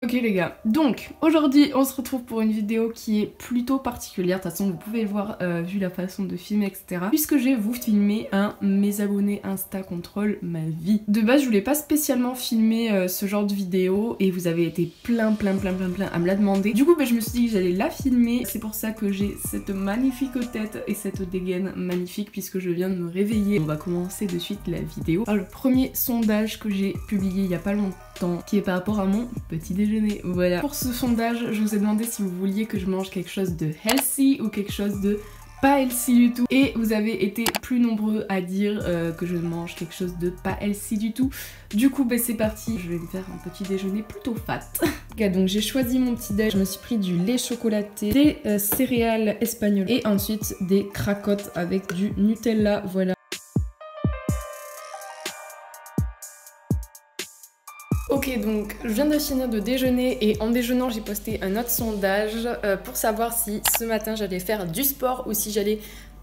Ok les gars, donc aujourd'hui on se retrouve pour une vidéo qui est plutôt particulière. De toute façon vous pouvez le voir vu la façon de filmer etc. Puisque je vais vous filmer un mes abonnés Insta contrôle ma vie. De base je voulais pas spécialement filmer ce genre de vidéo et vous avez été plein à me la demander. Du coup je me suis dit que j'allais la filmer. C'est pour ça que j'ai cette magnifique tête et cette dégaine magnifique puisque je viens de me réveiller. On va commencer de suite la vidéo. Alors le premier sondage que j'ai publié il y a pas longtemps qui est par rapport à mon petit déjeuner, voilà. Pour ce sondage, je vous ai demandé si vous vouliez que je mange quelque chose de healthy ou quelque chose de pas healthy du tout. Et vous avez été plus nombreux à dire que je mange quelque chose de pas healthy du tout. Du coup, c'est parti, je vais me faire un petit déjeuner plutôt fat. Donc j'ai choisi mon petit déj, je me suis pris du lait chocolaté, des céréales espagnoles et ensuite des cracottes avec du Nutella, voilà. Ok, donc je viens de finir de déjeuner et en déjeunant j'ai posté un autre sondage pour savoir si ce matin j'allais faire du sport ou si j'allais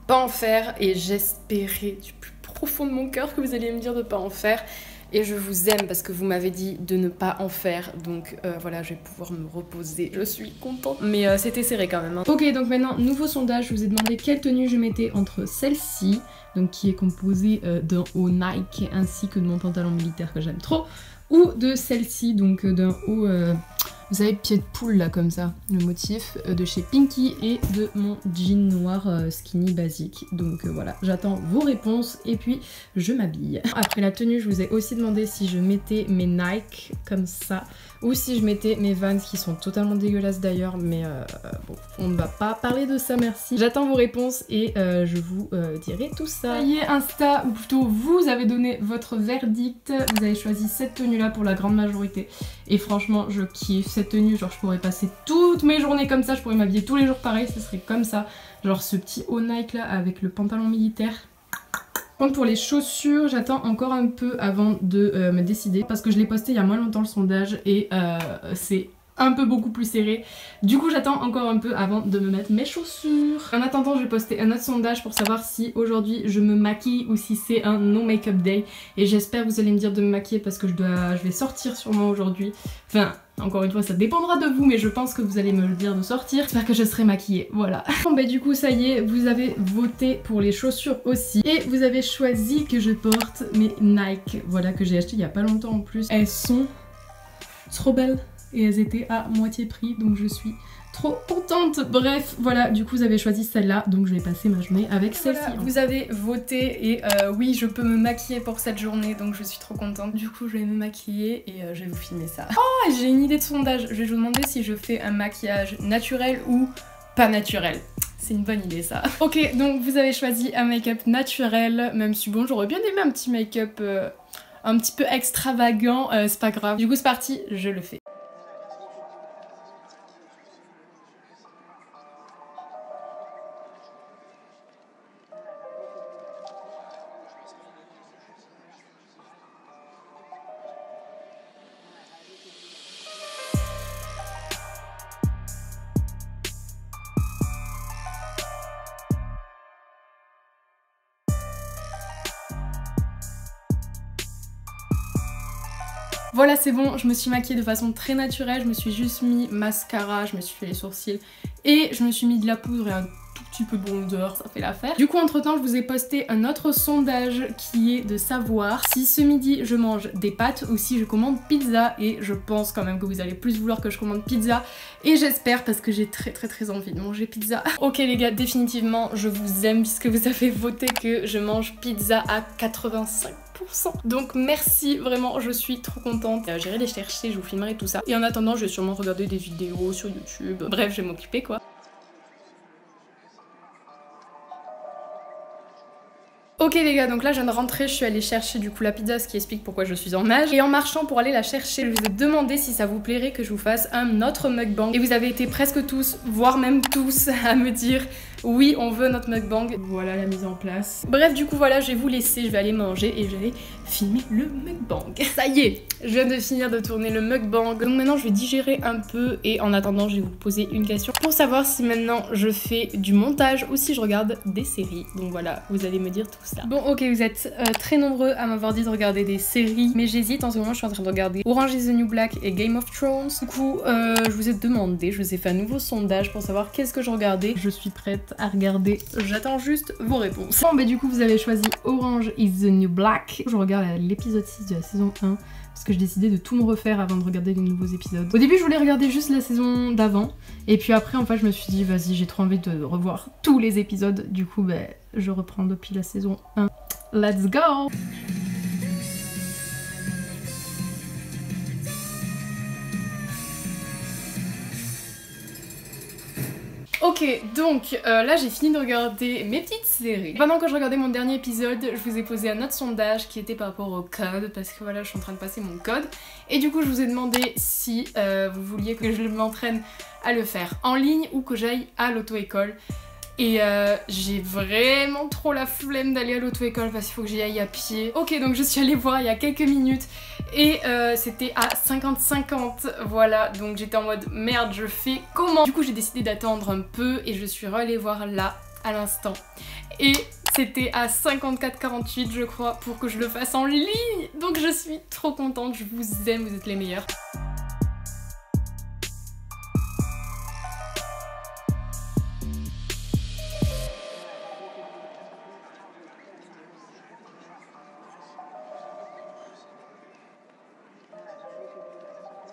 pas en faire, et j'espérais du plus profond de mon cœur que vous alliez me dire de pas en faire. Et je vous aime parce que vous m'avez dit de ne pas en faire, donc voilà, je vais pouvoir me reposer, je suis contente. Mais c'était serré quand même, hein. Ok, donc maintenant, nouveau sondage, je vous ai demandé quelle tenue je mettais entre celle-ci, donc qui est composée d'un haut Nike ainsi que de mon pantalon militaire que j'aime trop, ou de celle-ci, donc d'un haut, vous savez, pied de poule là comme ça, le motif de chez Pinky, et de mon jean noir skinny basique. Donc voilà, j'attends vos réponses et puis je m'habille. Après la tenue, je vous ai aussi demandé si je mettais mes Nike comme ça ou si je mettais mes Vans qui sont totalement dégueulasses d'ailleurs, mais bon, on ne va pas parler de ça, merci. J'attends vos réponses et je vous dirai tout ça. Ça y est, Insta, ou plutôt vous avez donné votre verdict. Vous avez choisi cette tenue là pour la grande majorité et franchement je kiffe cette tenue, genre je pourrais passer toutes mes journées comme ça, je pourrais m'habiller tous les jours pareil, ce serait comme ça, genre ce petit haut Nike là avec le pantalon militaire. Contre pour les chaussures, j'attends encore un peu avant de me décider parce que je l'ai posté il y a moins longtemps le sondage et c'est un peu beaucoup plus serré. Du coup j'attends encore un peu avant de me mettre mes chaussures. En attendant, je vais poster un autre sondage pour savoir si aujourd'hui je me maquille ou si c'est un no make-up day. Et j'espère que vous allez me dire de me maquiller parce que je vais sortir sûrement aujourd'hui. Enfin, encore une fois, ça dépendra de vous, mais je pense que vous allez me le dire de sortir. J'espère que je serai maquillée, voilà. Bon du coup ça y est, vous avez voté pour les chaussures aussi. Et vous avez choisi que je porte mes Nike, voilà, que j'ai acheté il y a pas longtemps en plus. Elles sont trop belles et elles étaient à moitié prix, donc je suis trop contente. Bref, voilà, du coup vous avez choisi celle-là, donc je vais passer ma journée avec celle-ci. Voilà, vous avez voté et oui, je peux me maquiller pour cette journée, donc je suis trop contente. Du coup je vais me maquiller et je vais vous filmer ça. Oh, j'ai une idée de sondage, je vais vous demander si je fais un maquillage naturel ou pas naturel. C'est une bonne idée ça. Ok, donc vous avez choisi un make-up naturel, même si bon, j'aurais bien aimé un petit make-up un petit peu extravagant, c'est pas grave. Du coup c'est parti, je le fais. Voilà, c'est bon, je me suis maquillée de façon très naturelle, je me suis juste mis mascara, je me suis fait les sourcils et je me suis mis de la poudre et un tout petit peu de bronzer, ça fait l'affaire. Du coup, entre temps, je vous ai posté un autre sondage qui est de savoir si ce midi je mange des pâtes ou si je commande pizza, et je pense quand même que vous allez plus vouloir que je commande pizza et j'espère parce que j'ai très envie de manger pizza. Ok les gars, définitivement, je vous aime puisque vous avez voté que je mange pizza à 85%. Donc merci, vraiment je suis trop contente. J'irai les chercher, je vous filmerai tout ça. Et en attendant je vais sûrement regarder des vidéos sur YouTube. Bref, je vais m'occuper quoi. Ok les gars, donc là je viens de rentrer, je suis allée chercher du coup la pizza, ce qui explique pourquoi je suis en nage. Et en marchant pour aller la chercher, je vous ai demandé si ça vous plairait que je vous fasse un autre mukbang. Et vous avez été presque tous, voire même tous, à me dire Oui, on veut notre mukbang. Voilà la mise en place. Bref, du coup, voilà, je vais vous laisser, je vais aller manger et j'allais filmer le mukbang. Ça y est, je viens de finir de tourner le mukbang. Donc maintenant, je vais digérer un peu et en attendant, je vais vous poser une question pour savoir si maintenant je fais du montage ou si je regarde des séries. Donc voilà, vous allez me dire tout ça. Bon, ok, vous êtes très nombreux à m'avoir dit de regarder des séries, mais j'hésite. En ce moment, je suis en train de regarder Orange is the New Black et Game of Thrones. Du coup, je vous ai demandé, je vous ai fait un nouveau sondage pour savoir qu'est-ce que je regardais. Je suis prête à regarder. J'attends juste vos réponses. Bon, bah du coup, vous avez choisi Orange is the New Black. Je regarde l'épisode 6 de la saison 1 parce que j'ai décidé de tout me refaire avant de regarder les nouveaux épisodes. Au début, je voulais regarder juste la saison d'avant et puis après, en fait, je me suis dit, vas-y, j'ai trop envie de revoir tous les épisodes. Du coup, bah, je reprends depuis la saison 1. Let's go! Ok, donc là j'ai fini de regarder mes petites séries. Pendant que je regardais mon dernier épisode, je vous ai posé un autre sondage qui était par rapport au code, parce que voilà, je suis en train de passer mon code. Et du coup, je vous ai demandé si vous vouliez que je m'entraîne à le faire en ligne ou que j'aille à l'auto-école. Et j'ai vraiment trop la flemme d'aller à l'auto-école parce qu'il faut que j'y aille à pied. Ok, donc je suis allée voir il y a quelques minutes et c'était à 50-50, voilà. Donc j'étais en mode merde, je fais comment? Du coup j'ai décidé d'attendre un peu et je suis allée voir là à l'instant. Et c'était à 54-48 je crois pour que je le fasse en ligne. Donc je suis trop contente, je vous aime, vous êtes les meilleurs.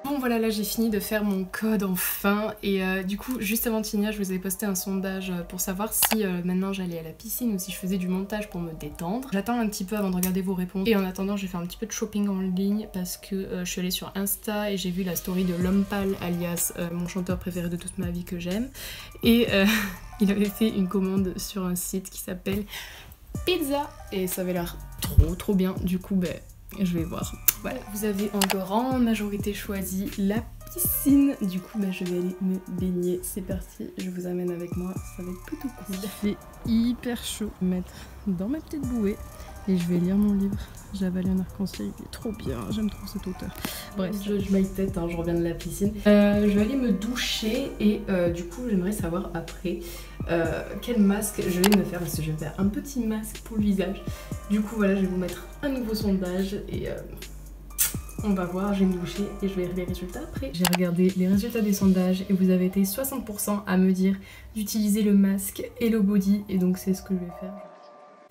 Bon voilà, là j'ai fini de faire mon code enfin et du coup juste avant de finir je vous ai posté un sondage pour savoir si maintenant j'allais à la piscine ou si je faisais du montage pour me détendre. J'attends un petit peu avant de regarder vos réponses et en attendant je vais faire un petit peu de shopping en ligne parce que je suis allée sur Insta et j'ai vu la story de L'Homme Pâle alias mon chanteur préféré de toute ma vie que j'aime et il avait fait une commande sur un site qui s'appelle Pizza et ça avait l'air trop bien. Du coup ben je vais voir. Voilà, vous avez en grande majorité choisi la piscine. Du coup, bah, je vais aller me baigner. C'est parti, je vous amène avec moi. Ça va être plutôt cool. Il fait hyper chaud. Je vais me mettre dans ma petite bouée et je vais lire mon livre. J'ai avalé un arc-en-ciel, il est trop bien. J'aime trop cet auteur. Bref, je my tête, hein, je reviens de la piscine. Je vais aller me doucher et du coup, j'aimerais savoir après quel masque je vais me faire parce que je vais faire un petit masque pour le visage. Du coup, voilà, je vais vous mettre un nouveau sondage et on va voir, je vais me doucher et je vais lire les résultats après. J'ai regardé les résultats des sondages et vous avez été 60% à me dire d'utiliser le masque et le body et donc c'est ce que je vais faire.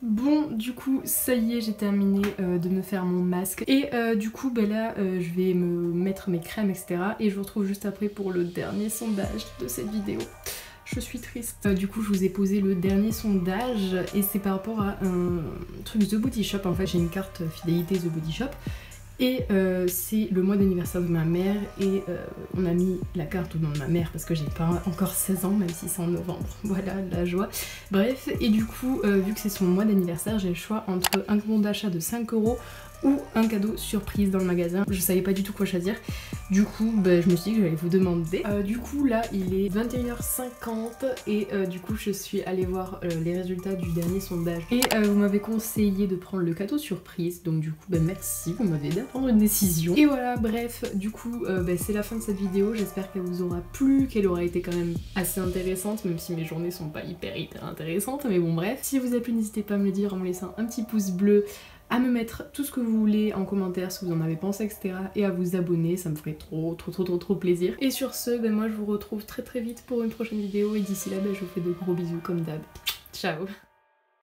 Bon, du coup, ça y est, j'ai terminé de me faire mon masque. Et du coup, bah là, je vais me mettre mes crèmes, etc. Et je vous retrouve juste après pour le dernier sondage de cette vidéo. Je suis triste. Du coup, je vous ai posé le dernier sondage et c'est par rapport à un truc The Body Shop. En fait, j'ai une carte fidélité The Body Shop. Et c'est le mois d'anniversaire de ma mère et on a mis la carte au nom de ma mère parce que j'ai pas encore 16 ans même si c'est en novembre, voilà la joie. Bref, et du coup vu que c'est son mois d'anniversaire, j'ai le choix entre un bon d'achat de 5 € ou un cadeau surprise dans le magasin. Je savais pas du tout quoi choisir, du coup bah, je me suis dit que j'allais vous demander. Du coup là il est 21h50 et du coup je suis allée voir les résultats du dernier sondage et vous m'avez conseillé de prendre le cadeau surprise, donc du coup bah, merci, vous m'avez aidé à prendre une décision. Et voilà, bref, du coup bah, c'est la fin de cette vidéo, j'espère qu'elle vous aura plu, qu'elle aura été quand même assez intéressante, même si mes journées sont pas hyper intéressantes, mais bon bref. Si vous a plu, n'hésitez pas à me le dire en me laissant un petit pouce bleu, à me mettre tout ce que vous voulez en commentaire, ce que vous en avez pensé, etc. et à vous abonner, ça me ferait trop plaisir. Et sur ce, ben moi je vous retrouve très vite pour une prochaine vidéo et d'ici là, ben je vous fais de gros bisous comme d'hab. Ciao!